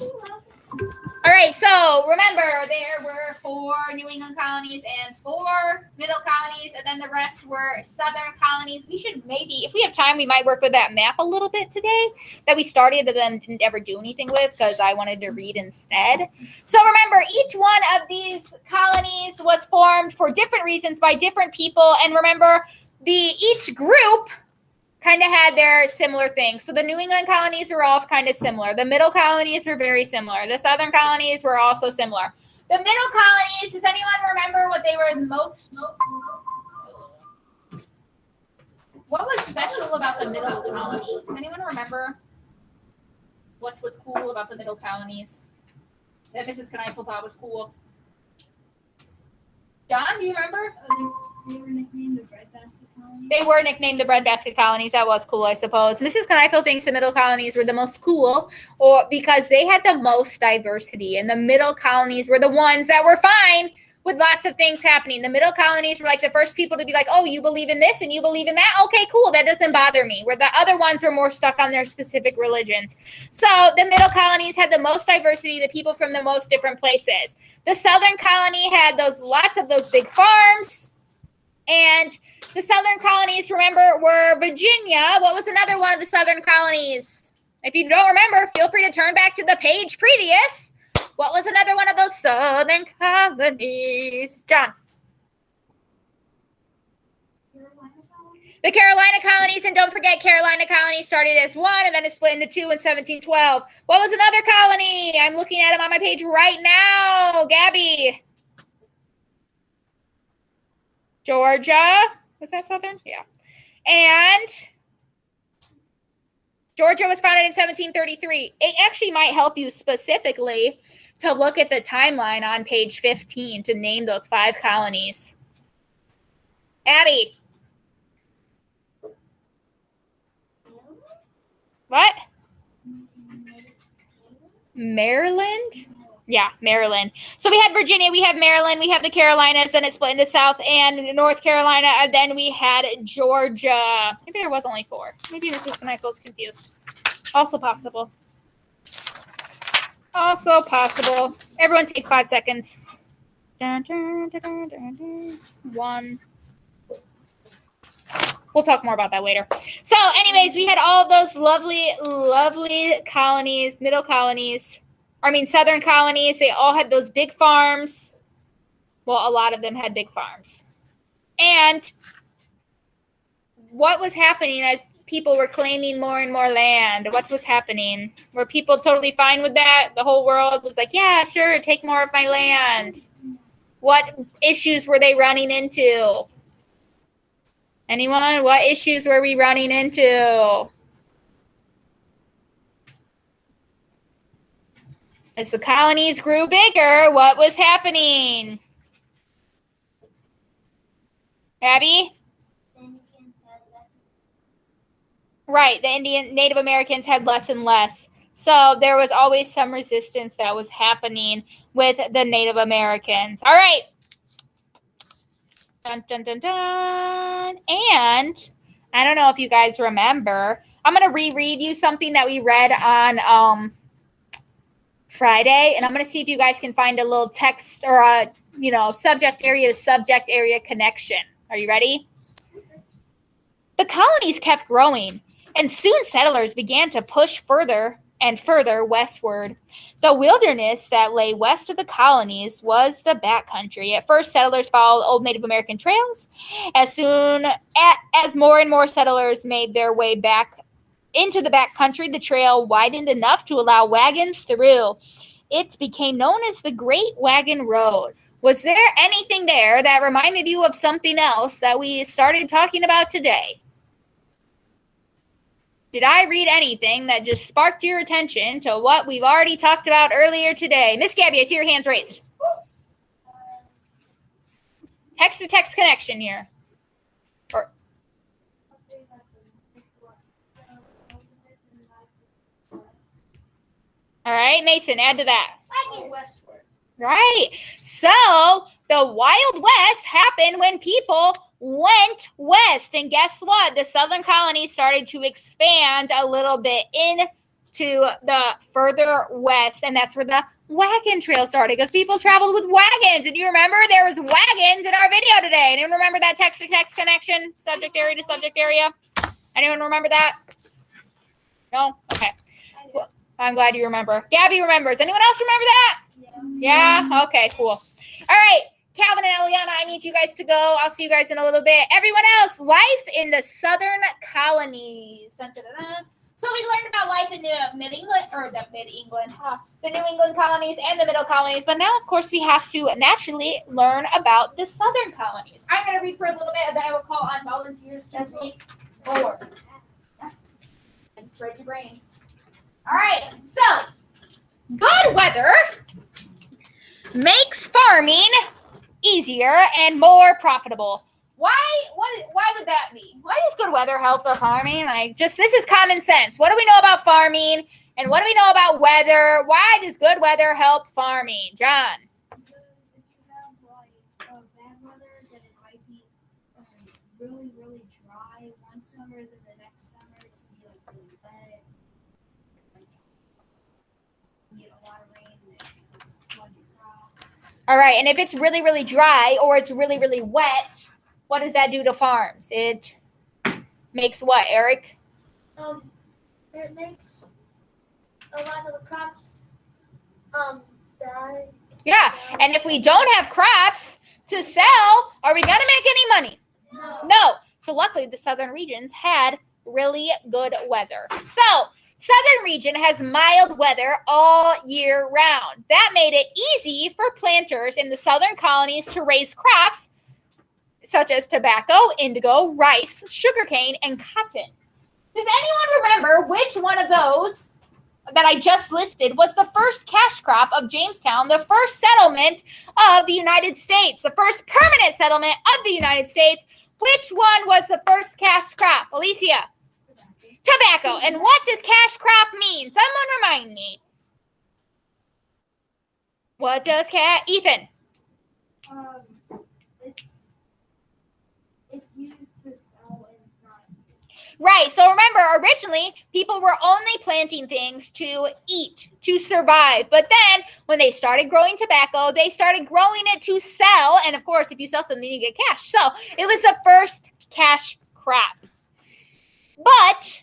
All right, so remember there were 4 New England colonies and 4 middle colonies, and then the rest were southern colonies. We should maybe, if we have time, we might work with that map a little bit today that we started but then didn't ever do anything with because I wanted to read instead. So remember, each one of these colonies was formed for different reasons by different people, and remember, each group kind of had their similar things. So the New England colonies were all kind of similar. The middle colonies were very similar. The southern colonies were also similar. The middle colonies, does anyone remember what they were most? What was special about the middle colonies? Anyone remember what was cool about the middle colonies that Mrs. Kneifel thought was cool? John, do you remember? They were nicknamed the breadbasket colonies. They were nicknamed the breadbasket colonies. That was cool, I suppose. Mrs. Kneifel thinks the middle colonies were the most cool, or because they had the most diversity, and the middle colonies were the ones that were fine with lots of things happening. The middle colonies were like the first people to be like, oh, you believe in this and you believe in that? Okay, cool. That doesn't bother me. Where the other ones are more stuck on their specific religions. So the middle colonies had the most diversity, the people from the most different places. The southern colony had lots of those big farms. And the southern colonies, remember, were Virginia. What was another one of the southern colonies? If you don't remember, feel free to turn back to the page previous. What was another one of those southern colonies? John. The Carolina colonies, and don't forget, Carolina colony started as 1 and then it split into 2 in 1712. What was another colony? I'm looking at them on my page right now. Gabby. Georgia. Was that southern? Yeah. And Georgia was founded in 1733. It actually might help you specifically to look at the timeline on page 15 to name those 5 colonies. Abby. What? Maryland? Yeah, Maryland. So we had Virginia, we have Maryland, we have the Carolinas, then it split into South and North Carolina, and then we had Georgia. Maybe there was only 4. Maybe Mrs. Kneiffel's confused. Also possible. Also possible. Everyone take 5 seconds. Dun, dun, dun, dun, dun, dun. 1. We'll talk more about that later. So anyways, we had all of those lovely, lovely colonies, middle colonies. Southern colonies. They all had those big farms. Well, a lot of them had big farms. And what was happening as people were claiming more and more land? What was happening? Were people totally fine with that? The whole world was like, yeah, sure, take more of my land. What issues were they running into? Anyone? What issues were we running into? As the colonies grew bigger, what was happening? Abby? Right, the Native Americans had less and less. So there was always some resistance that was happening with the Native Americans. All right. Dun, dun, dun, dun. And I don't know if you guys remember, I'm going to reread you something that we read on Friday, and I'm going to see if you guys can find a little text or a, subject area to subject area connection. Are you ready? The colonies kept growing, and soon settlers began to push further and further westward. The wilderness that lay west of the colonies was the backcountry. At first, settlers followed old Native American trails. As more and more settlers made their way back into the backcountry, the trail widened enough to allow wagons through. It became known as the Great Wagon Road. Was there anything there that reminded you of something else that we started talking about today? Did I read anything that just sparked your attention to what we've already talked about earlier today? Miss Gabby, I see your hands raised. Text-to-text connection here. All right, Mason, add to that. Westward. Right. So the Wild West happened when people went west. And guess what? The southern colonies started to expand a little bit in to the further west, and that's where the wagon trail started because people traveled with wagons. And you remember there was wagons in our video today. Anyone remember that text-to-text connection, subject area to subject area? Anyone remember that? No? Okay. Well, I'm glad you remember. Gabby remembers. Anyone else remember that? Yeah? Okay, cool. All right. Calvin and Eliana, I need you guys to go. I'll see you guys in a little bit. Everyone else, life in the southern colonies. Dun-dun-dun-dun. So we learned about life in the mid-England, or the mid-England, the New England colonies and the middle colonies. But now, of course, we have to naturally learn about the southern colonies. I'm going to read for a little bit, and then I will call on volunteers to read forward. Yeah. And spread your brain. All right. So, good weather makes farming easier and more profitable. Why would that be? Why does good weather help the farming? This is common sense. What do we know about farming? And what do we know about weather? Why does good weather help farming? John. Because if you have bad weather, then it might be really, really dry one summer, then the next summer it can be really wet. You get a lot of rain and it flood your crops. All right, and if it's really, really dry or it's really, really wet, what does that do to farms? It makes what, Eric? It makes a lot of the crops die. Yeah, and if we don't have crops to sell, are we going to make any money? No. So luckily, the southern regions had really good weather. So southern region has mild weather all year round. That made it easy for planters in the southern colonies to raise crops such as tobacco, indigo, rice, sugarcane, and cotton. Does anyone remember which one of those that I just listed was the first cash crop of Jamestown, the first settlement of the United States, the first permanent settlement of the United States? Which one was the first cash crop? Alicia? Tobacco. And what does cash crop mean? Someone remind me. What does Ethan? It's used to sell and not. Right. So remember, originally, people were only planting things to eat, to survive. But then when they started growing tobacco, they started growing it to sell. And of course, if you sell something, you get cash. So it was the first cash crop. But,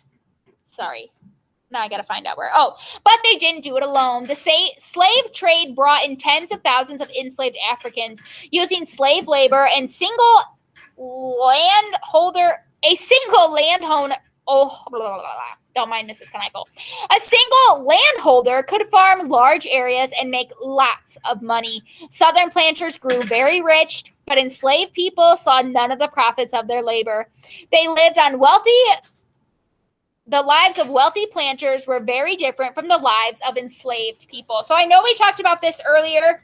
sorry. Now I got to find out where. But they didn't do it alone. The slave trade brought in tens of thousands of enslaved Africans using slave labor and don't mind Mrs. Knikel. A single landholder could farm large areas and make lots of money. Southern planters grew very rich, but enslaved people saw none of the profits of their labor. They lived on the lives of wealthy planters were very different from the lives of enslaved people. So I know we talked about this earlier,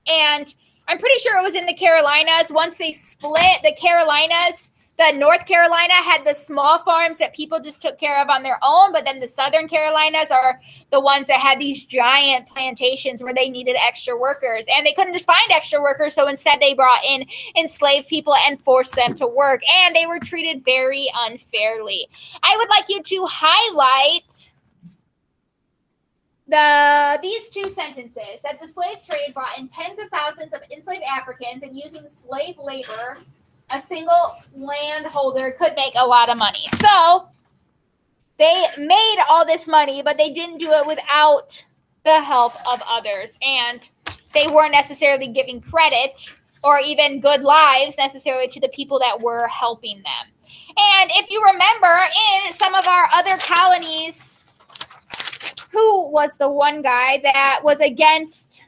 and I'm pretty sure it was in the Carolinas. Once they split the Carolinas, the North Carolina had the small farms that people just took care of on their own, but then the Southern Carolinas are the ones that had these giant plantations where they needed extra workers, and they couldn't just find extra workers, so instead they brought in enslaved people and forced them to work, and they were treated very unfairly. I would like you to highlight these two sentences, that the slave trade brought in tens of thousands of enslaved Africans, and using slave labor, a single landholder could make a lot of money. So they made all this money, but they didn't do it without the help of others. And they weren't necessarily giving credit or even good lives necessarily to the people that were helping them. And if you remember, in some of our other colonies, who was the one guy that was against?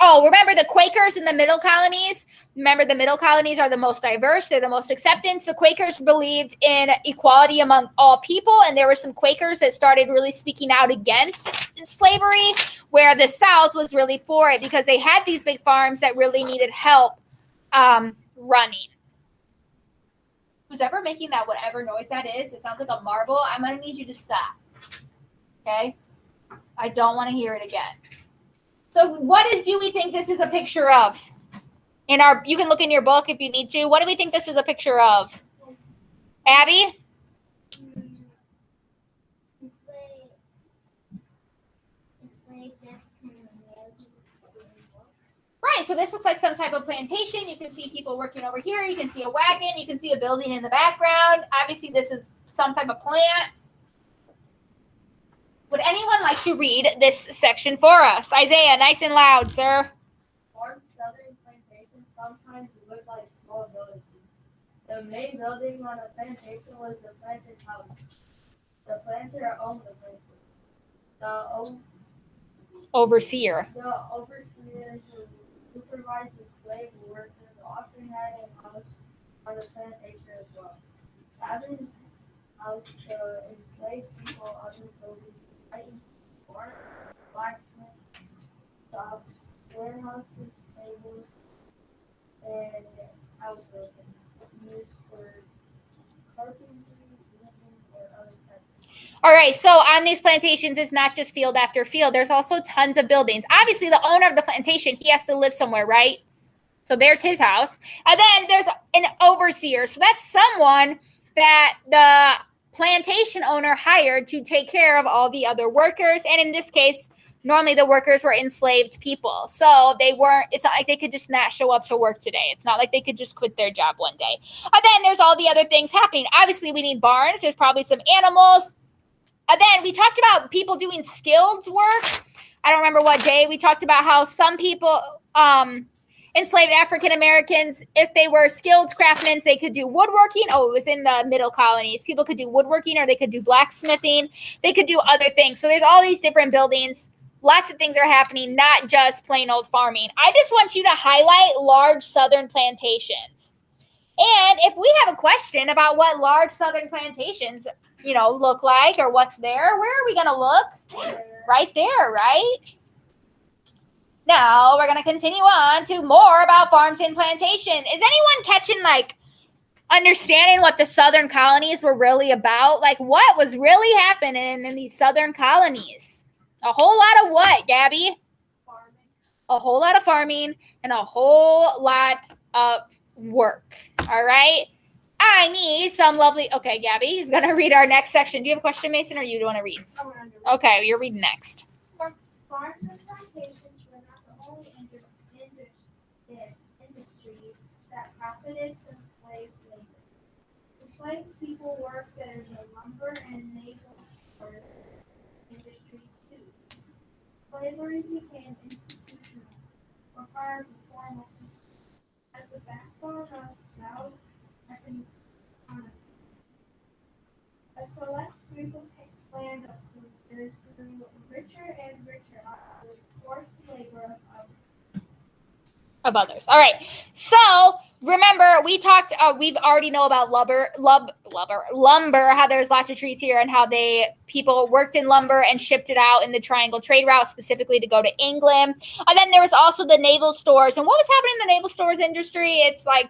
Remember the Quakers in the middle colonies? Remember, the middle colonies are the most diverse. They're the most acceptance. The Quakers believed in equality among all people, and there were some Quakers that started really speaking out against slavery, where the South was really for it because they had these big farms that really needed help running. Who's ever making that whatever noise that is, it sounds like a marble, I'm going to need you to stop. Okay? I don't want to hear it again. So do we think this is a picture of? You can look in your book if you need to. What do we think this is a picture of? Abby? again, so this looks like some type of plantation. You can see people working over here. You can see a wagon. You can see a building in the background. Obviously, this is some type of plant. Would anyone like to read this section for us? Isaiah, nice and loud, sir. Large southern plantations sometimes look like small villages. The main building on a plantation was the planter's house. The planter owned the plantation. Overseer. The overseers who supervised enslaved workers often had a house on the plantation as well. Cabins housed the enslaved people. Other buildings, barns, blacksmith shops, warehouses, stables, and houses used for carpentry, weaving, or other types. All right, so on these plantations, it's not just field after field. There's also tons of buildings. Obviously, the owner of the plantation, he has to live somewhere, right? So there's his house. And then there's an overseer. So that's someone that the plantation owner hired to take care of all the other workers. And in this case, normally the workers were enslaved people. So it's not like they could just not show up to work today. It's not like they could just quit their job one day. And then there's all the other things happening. Obviously, we need barns. There's probably some animals. And then we talked about people doing skilled work. I don't remember what day. We talked about how some people, enslaved African Americans, if they were skilled craftsmen, they could do woodworking. Oh, it was in the middle colonies. People could do woodworking, or they could do blacksmithing. They could do other things. So there's all these different buildings. Lots of things are happening, not just plain old farming. I just want you to highlight large southern plantations. And if we have a question about what large southern plantations, look like, or what's there, where are we going to look? Right there, right? Now we're going to continue on to more about farms and plantation. Is anyone catching, understanding what the southern colonies were really about? Like, what was really happening in these southern colonies? A whole lot of what, Gabby? Farming. A whole lot of farming and a whole lot of work. All right? I need some lovely... Okay, Gabby is going to read our next section. Do you have a question, Mason, or you want to read? I want to read. Okay, you're reading next. Farms and plantations were not the only industries that profited from slave labor. Enslaved people worked in the lumber and naval industries too. Slavery became institutional, required formal systems as the backbone of South African economy. A select group of land owners grew richer and richer out of the forced labor of others. All right. So remember, we talked. We already know about lumber. How there's lots of trees here, and how people worked in lumber and shipped it out in the Triangle Trade Route, specifically to go to England. And then there was also the naval stores. And what was happening in the naval stores industry? It's like,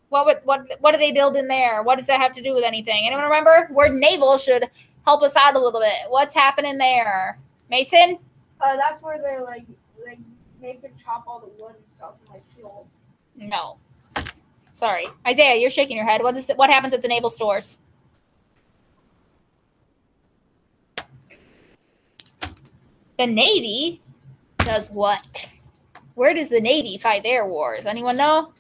what do they build in there? What does that have to do with anything? Anyone remember? Word naval should help us out a little bit. What's happening there, Mason? That's where they make and chop all the wood and stuff and fuel. No. Sorry. Isaiah, you're shaking your head. What happens at the naval stores? The Navy does what? Where does the Navy fight their wars? Anyone know?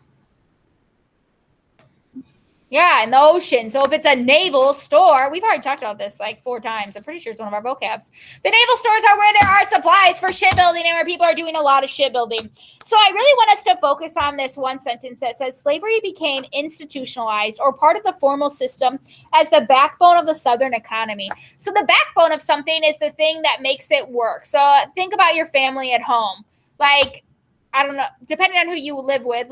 Yeah, in the ocean. So if it's a naval store, we've already talked about this 4 times. I'm pretty sure it's one of our vocabs. The naval stores are where there are supplies for shipbuilding and where people are doing a lot of shipbuilding. So I really want us to focus on this one sentence that says slavery became institutionalized or part of the formal system as the backbone of the Southern economy. So the backbone of something is the thing that makes it work. So think about your family at home. I don't know, depending on who you live with,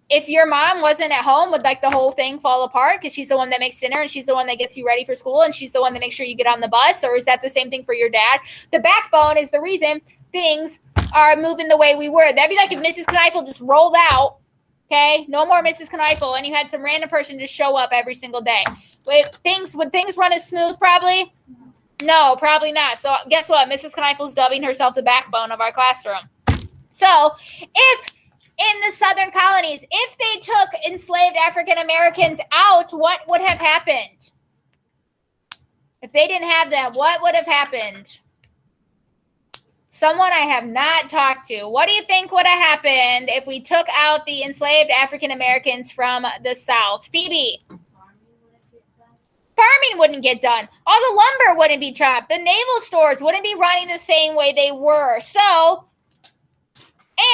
if your mom wasn't at home, would the whole thing fall apart because she's the one that makes dinner and she's the one that gets you ready for school and she's the one that makes sure you get on the bus? Or is that the same thing for your dad? The backbone is the reason things are moving the way we were. That'd be like if Mrs. Kneifel just rolled out, okay? No more Mrs. Kneifel, and you had some random person just show up every single day. Would things run as smooth? Probably? No, probably not. So guess what? Mrs. Kneifel's dubbing herself the backbone of our classroom. So if in the Southern colonies, if they took enslaved African Americans out, what would have happened? If they didn't have them, what would have happened? Someone I have not talked to. What do you think would have happened if we took out the enslaved African Americans from the South? Phoebe. Farming wouldn't get done. All the lumber wouldn't be chopped. The naval stores wouldn't be running the same way they were. So,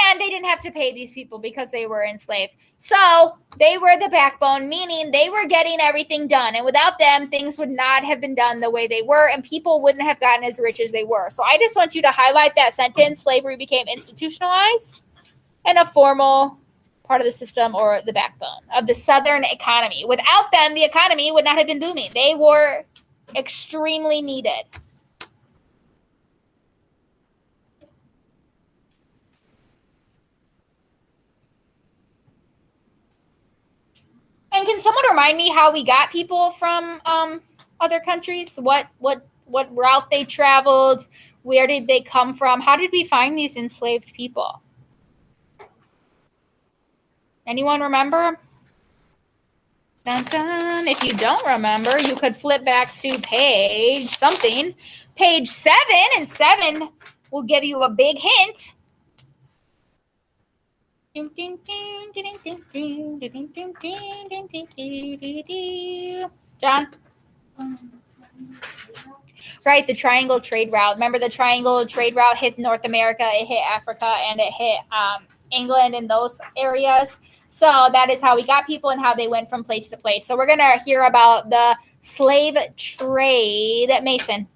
and they didn't have to pay these people because they were enslaved. So they were the backbone, meaning they were getting everything done. And without them, things would not have been done the way they were, and people wouldn't have gotten as rich as they were. So I just want you to highlight that sentence. Slavery became institutionalized and a formal part of the system or the backbone of the Southern economy. Without them, the economy would not have been booming. They were extremely needed. And can someone remind me how we got people from other countries? What route they traveled? Where did they come from? How did we find these enslaved people? Anyone remember? Dun, dun. If you don't remember, you could flip back to page 7, and 7 will give you a big hint. John? Right, the triangle trade route. Remember the triangle trade route hit North America, it hit Africa, and it hit England in those areas. So that is how we got people and how they went from place to place. So we're going to hear about the slave trade. Mason.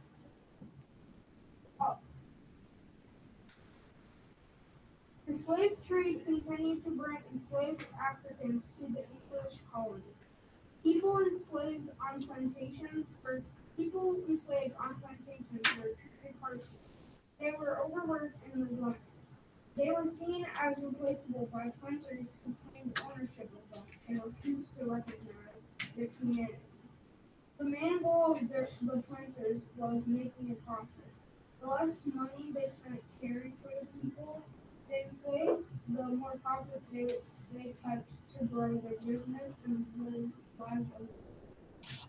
The slave trade continued to bring enslaved Africans to the English colony. People enslaved on plantations were treated harshly. They were overworked and neglected. They were seen as replaceable by planters who claimed ownership of them and refused to recognize their humanity. The main goal of the planters was making a profit. The less money they spent caring for the people they enslaved, the more profit they kept to grow their business and live lives of.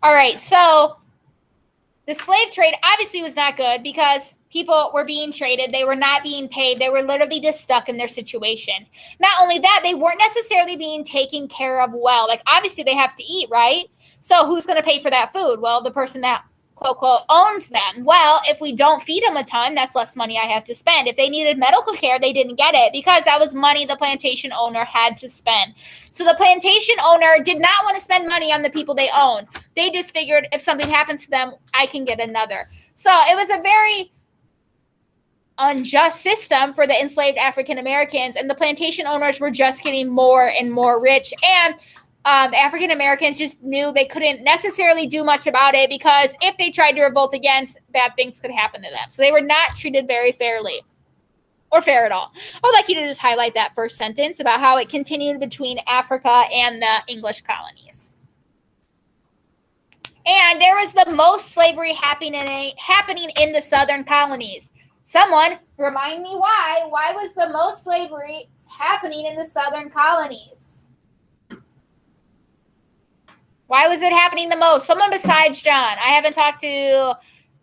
All right, so the slave trade obviously was not good because people were being traded. They were not being paid. They were literally just stuck in their situations. Not only that, they weren't necessarily being taken care of well. Like, obviously, they have to eat, right? So who's going to pay for that food? Well, the person that, quote, quote, owns them. Well, if we don't feed them a ton, that's less money I have to spend. If they needed medical care, they didn't get it because that was money the plantation owner had to spend. So the plantation owner did not want to spend money on the people they own. They just figured if something happens to them, I can get another. So it was a very unjust system for the enslaved African Americans, and the plantation owners were just getting more and more rich. And African Americans just knew they couldn't necessarily do much about it because if they tried to revolt against, bad things could happen to them. So they were not treated very fairly or fair at all. I would like you to just highlight that first sentence about how it continued between Africa and the English colonies. And there was the most slavery happening in the southern colonies. Someone remind me why. Why was the most slavery happening in the southern colonies? Why was it happening the most? Someone besides John. I haven't talked to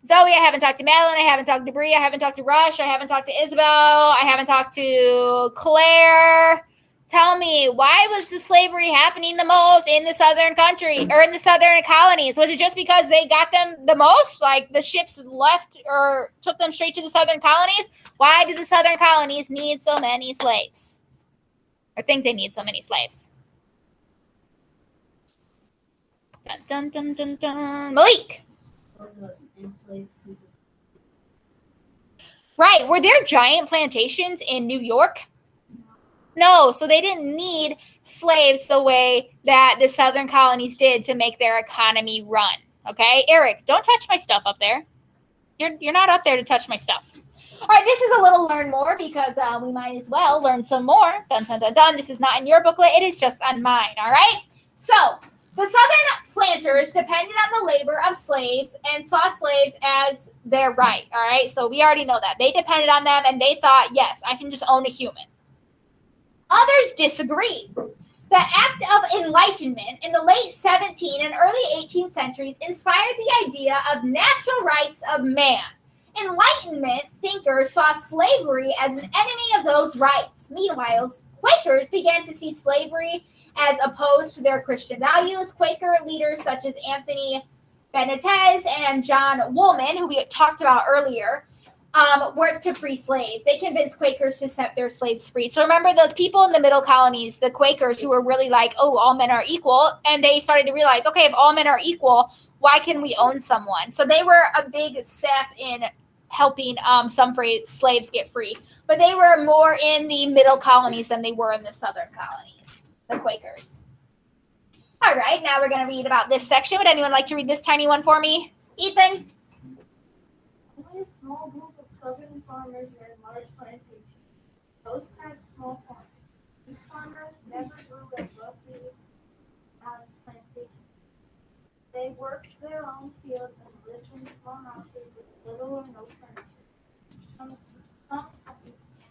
Zoe. I haven't talked to Madeline. I haven't talked to Bree. I haven't talked to Rush. I haven't talked to Isabel. I haven't talked to Claire. Tell me, why was the slavery happening the most in the southern country or in the southern colonies? Was it just because they got them the most? Like the ships left or took them straight to the southern colonies? Why do the southern colonies need so many slaves? Or think they need so many slaves? Dun, dun, dun, dun, dun. Malik. Right. Were there giant plantations in New York? No. So they didn't need slaves the way that the southern colonies did to make their economy run. Okay. Eric, don't touch my stuff up there. You're not up there to touch my stuff. All right. This is a little learn more because we might as well learn some more. Dun, dun, dun, dun. This is not in your booklet. It is just on mine. All right. So the southern planters depended on the labor of slaves and saw slaves as their right, all right? So we already know that. They depended on them, and they thought, yes, I can just own a human. Others disagreed. The Act of Enlightenment in the late 17th and early 18th centuries inspired the idea of natural rights of man Enlightenment thinkers saw slavery as an enemy of those rights. Meanwhile, Quakers began to see slavery as opposed to their Christian values. Quaker leaders such as Anthony Benitez and John Woolman, who we talked about earlier, worked to free slaves. They convinced Quakers to set their slaves free. So remember those people in the middle colonies, the Quakers, who were really like, oh, all men are equal. And they started to realize, okay, if all men are equal, why can we own someone? So they were a big step in helping some slaves get free. But they were more in the middle colonies than they were in the southern colonies, the Quakers. All right, now we're going to read about this section. Would anyone like to read this tiny one for me? Ethan? Only a small group of southern farmers ran large plantations. Most had small farms. These farmers never grew as wealthy as plantations. They worked their own fields and lived in small houses with little or no furniture. Some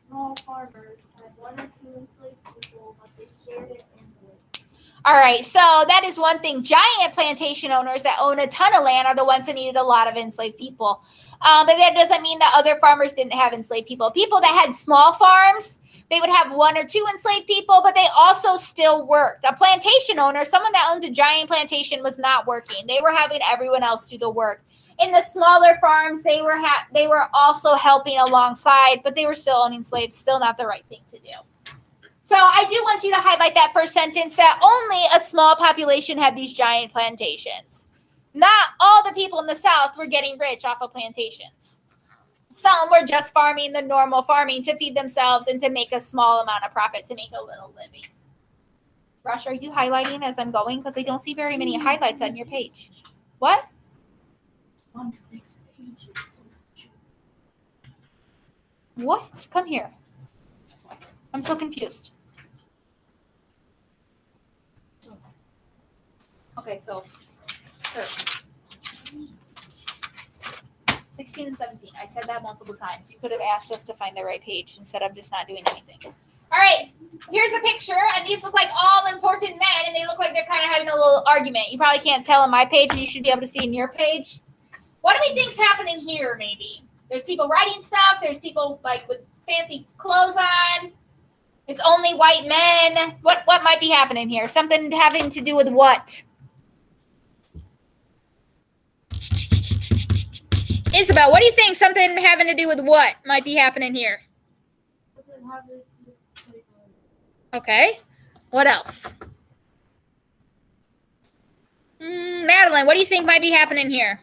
small farmers had one or two enslaved people, but they shared it equally. All right, so that is one thing. Giant plantation owners that own a ton of land are the ones that needed a lot of enslaved people. But that doesn't mean that other farmers didn't have enslaved people. People that had small farms, they would have one or two enslaved people, but they also still worked. A plantation owner, someone that owns a giant plantation, was not working. They were having everyone else do the work. In the smaller farms, they were also helping alongside, but they were still owning slaves, still not the right thing to do. So I do want you to highlight that first sentence, that only a small population had these giant plantations. Not all the people in the South were getting rich off of plantations. Some were just farming the normal farming to feed themselves and to make a small amount of profit to make a little living. Rush, are you highlighting as I'm going? Because I don't see very many highlights on your page. What? On the next page, What? Come here. I'm so confused. Okay, so 16 and 17. I said that multiple times. You could have asked us to find the right page instead of just not doing anything. All right, here's a picture, and these look like all important men, and they look like they're kind of having a little argument. You probably can't tell on my page, but you should be able to see in your page. What do we think's happening here, maybe? There's people writing stuff. There's people like with fancy clothes on. It's only white men. What might be happening here? Something having to do with what? Isabel, what do you think? Something having to do with what might be happening here? Okay. What else? Madeline, what do you think might be happening here?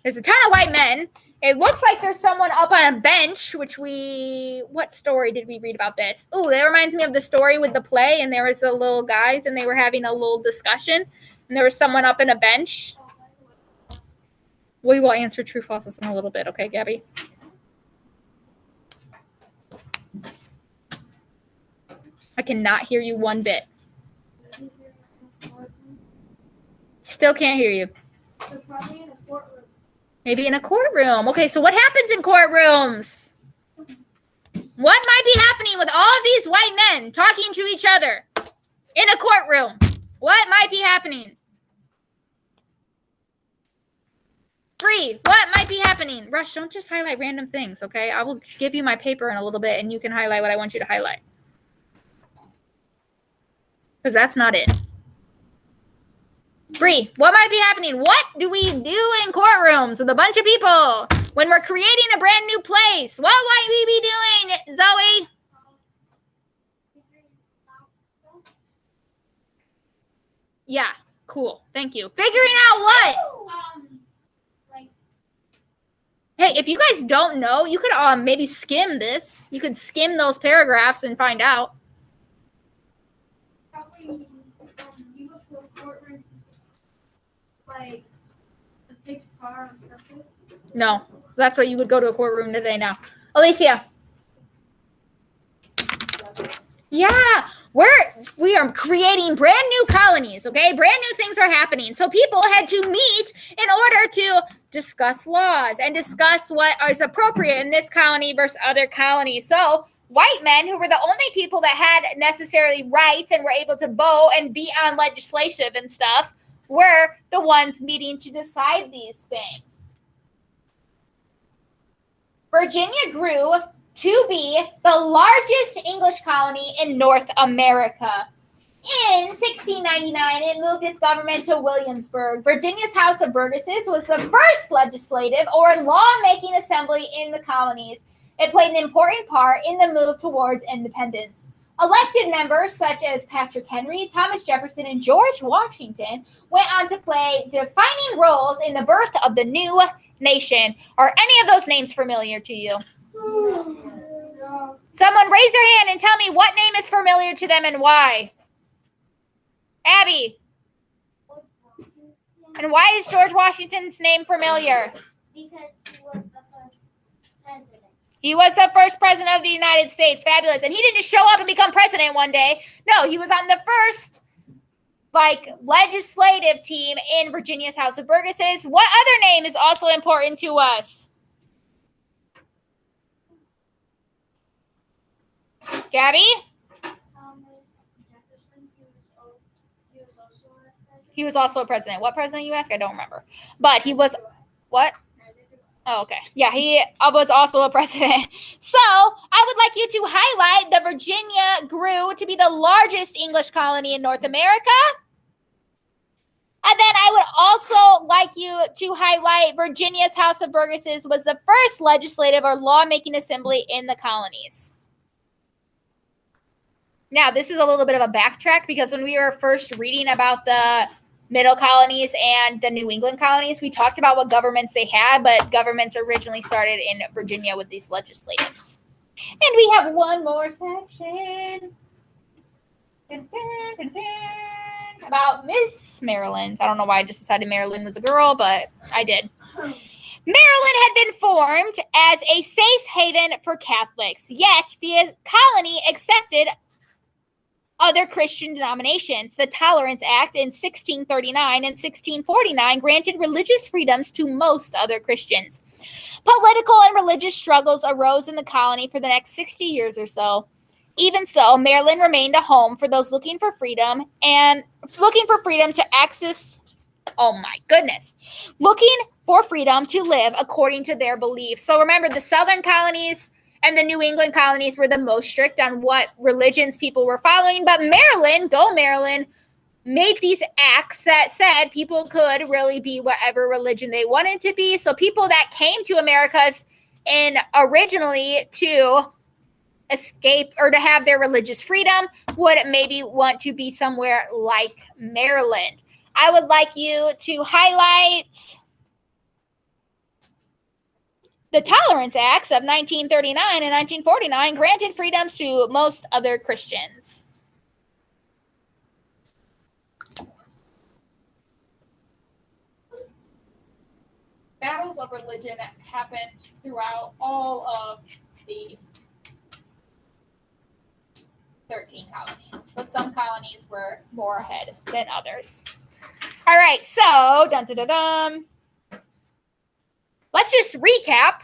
There's a ton of white men. It looks like there's someone up on a bench, what story did we read about this? Oh, that reminds me of the story with the play, and there was the little guys, and they were having a little discussion, and there was someone up in a bench. We will answer true false in a little bit, okay, Gabby? I cannot hear you one bit. Still can't hear you. Probably in a courtroom. Maybe in a courtroom. Okay, so what happens in courtrooms? What might be happening with all of these white men talking to each other in a courtroom? What might be happening? 3, what might be happening? Rush, don't just highlight random things, okay? I will give you my paper in a little bit, and you can highlight what I want you to highlight. Because that's not it. 3, what might be happening? What do we do in courtrooms with a bunch of people when we're creating a brand new place? What might we be doing, Zoe? Yeah, cool. Thank you. Figuring out what? Hey, if you guys don't know, you could maybe skim this. You could skim those paragraphs and find out. Probably you go to a courtroom like a big car on purpose. No, that's what you would go to a courtroom today now. Alicia. Yeah, we are creating brand new colonies, okay? Brand new things are happening. So people had to meet in order to discuss laws and discuss what is appropriate in this colony versus other colonies. So white men, who were the only people that had necessarily rights and were able to vote and be on legislative and stuff, were the ones meeting to decide these things. Virginia grew to be the largest English colony in North America. In 1699, it moved its government to Williamsburg. Virginia's House of Burgesses was the first legislative or law-making assembly in the colonies. It played an important part in the move towards independence. Elected members such as Patrick Henry, Thomas Jefferson, and George Washington went on to play defining roles in the birth of the new nation. Are any of those names familiar to you? Someone raise their hand and tell me what name is familiar to them and why. Abby. And why is George Washington's name familiar? Because he was the first president. He was the first president of the United States. Fabulous. And he didn't just show up and become president one day. No, he was on the first legislative team in Virginia's House of Burgesses. What other name is also important to us? Gabby? Thomas Jefferson, he was also a president. He was also a president. What president you ask? I don't remember. But he was what? Oh, okay. Yeah, he was also a president. So I would like you to highlight that Virginia grew to be the largest English colony in North America. And then I would also like you to highlight Virginia's House of Burgesses was the first legislative or law-making assembly in the colonies. Now, this is a little bit of a backtrack because when we were first reading about the Middle colonies and the New England colonies, we talked about what governments they had, but governments originally started in Virginia with these legislatives. And we have one more section about Miss Maryland. I don't know why I just decided Maryland was a girl, but I did. Maryland had been formed as a safe haven for Catholics, yet the colony accepted other Christian denominations. The Tolerance Act in 1639 and 1649 granted religious freedoms to most other Christians. Political and religious struggles arose in the colony for the next 60 years or so. Even so, Maryland remained a home for those looking for freedom to access, looking for freedom to live according to their beliefs. So remember, the southern colonies and the New England colonies were the most strict on what religions people were following. But Maryland, go Maryland, made these acts that said people could really be whatever religion they wanted to be. So people that came to Americas and originally to escape or to have their religious freedom would maybe want to be somewhere like Maryland. I would like you to highlight the Tolerance Acts of 1939 and 1949 granted freedoms to most other Christians. Battles of religion happened throughout all of the 13 colonies, but some colonies were more ahead than others. All right, so let's just recap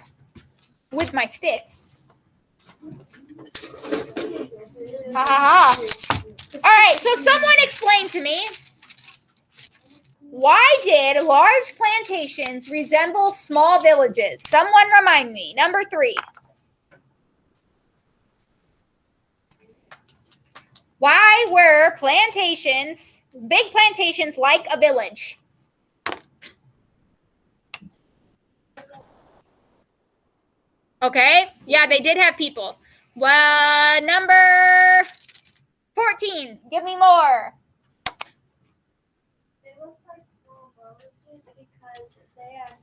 with my sticks. All right, so someone explain to me, why did large plantations resemble small villages? Someone remind me. Number 3. Why were plantations, big plantations, like a village? Okay. Yeah, they did have people. Well, number 14. Give me more. They look like small villages because they have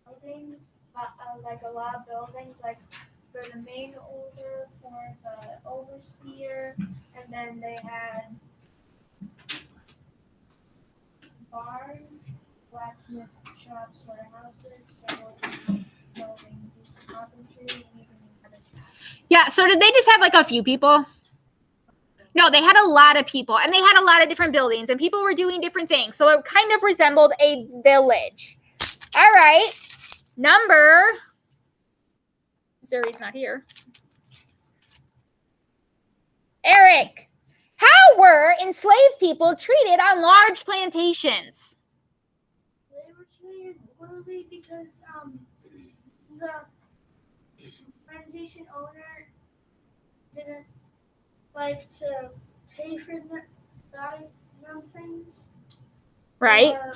buildings, like a lot of buildings, like for the main older, for the overseer, and then they had barns, blacksmith shops, warehouses, stables, buildings, carpentry, and even other shops. Yeah, so did they just have like a few people? No, they had a lot of people, and they had a lot of different buildings, and people were doing different things. So it kind of resembled a village. All right. Zuri's not here. Eric, how were enslaved people treated on large plantations? They were treated poorly because the plantation owner didn't like to pay for them things. Right? Or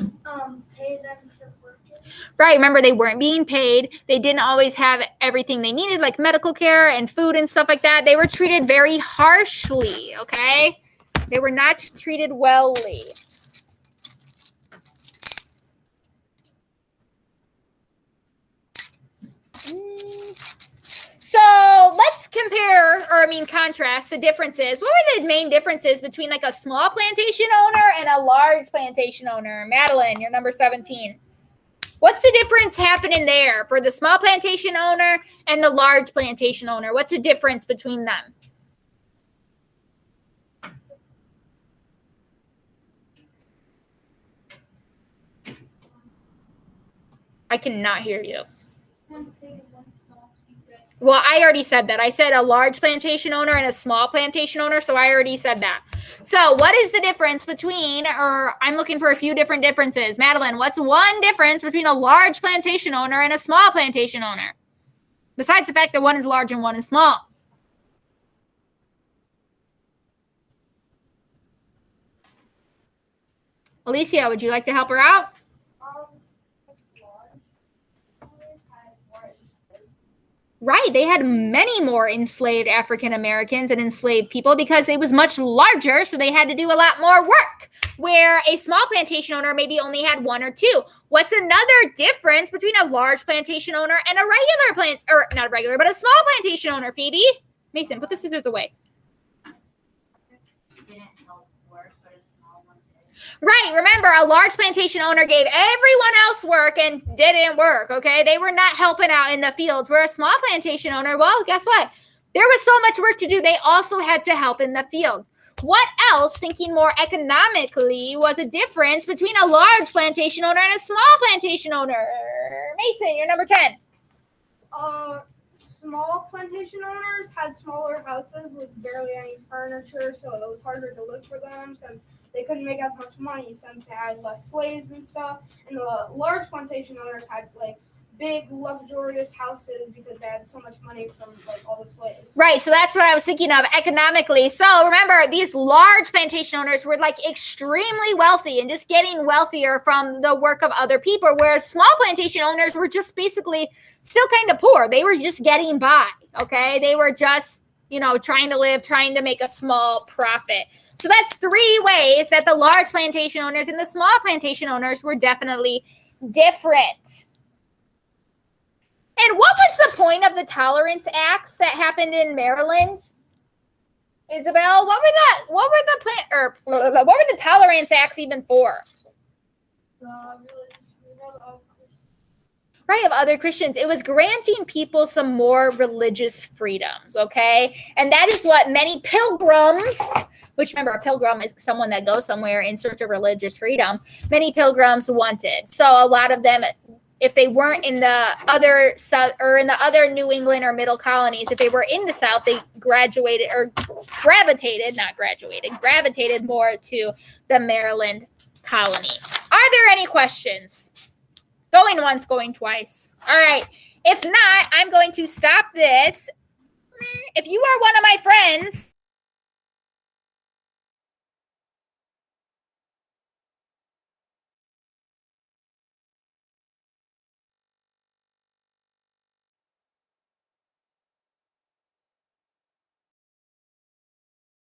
pay them for working. Right. Remember, they weren't being paid. They didn't always have everything they needed, like medical care and food and stuff like that. They were treated very harshly, okay? They were not treated wellly. So let's contrast the differences. What were the main differences between like a small plantation owner and a large plantation owner? Madeline, you're number 17. What's the difference happening there for the small plantation owner and the large plantation owner? What's the difference between them? I cannot hear you. Well, I already said that. I said a large plantation owner and a small plantation owner, so I already said that. So what is the difference between, or I'm looking for a few different differences. Madeline, what's one difference between a large plantation owner and a small plantation owner? Besides the fact that one is large and one is small. Alicia, would you like to help her out? Right, they had many more enslaved African Americans and enslaved people because it was much larger, so they had to do a lot more work. Where a small plantation owner maybe only had one or two. What's another difference between a large plantation owner and a but a small plantation owner, Phoebe? Mason, put the scissors away. Right. Remember, a large plantation owner gave everyone else work and didn't work, okay? They were not helping out in the fields. Where a small plantation owner, well, guess what? There was so much work to do. They also had to help in the fields. What else, thinking more economically, was a difference between a large plantation owner and a small plantation owner? Mason, you're number 10. Small plantation owners had smaller houses with barely any furniture, so it was harder to live for them since they couldn't make as much money since they had less slaves and stuff. And the large plantation owners had like big luxurious houses because they had so much money from like all the slaves. Right, so that's what I was thinking of economically. So remember, these large plantation owners were like extremely wealthy and just getting wealthier from the work of other people, whereas small plantation owners were just basically still kind of poor. They were just getting by, okay? They were just, trying to live, trying to make a small profit. So that's 3 ways that the large plantation owners and the small plantation owners were definitely different. And what was the point of the Tolerance Acts that happened in Maryland? Isabel, what were the Tolerance Acts even for? Right, of other Christians. It was granting people some more religious freedoms, okay? And that is what many pilgrims, which remember, a pilgrim is someone that goes somewhere in search of religious freedom, many pilgrims wanted. So a lot of them, if they weren't in the other South or in the other New England or middle colonies, if they were in the South, they gravitated more to the Maryland colony. Are there any questions? Going once, going twice. All right. If not, I'm going to stop this. If you are one of my friends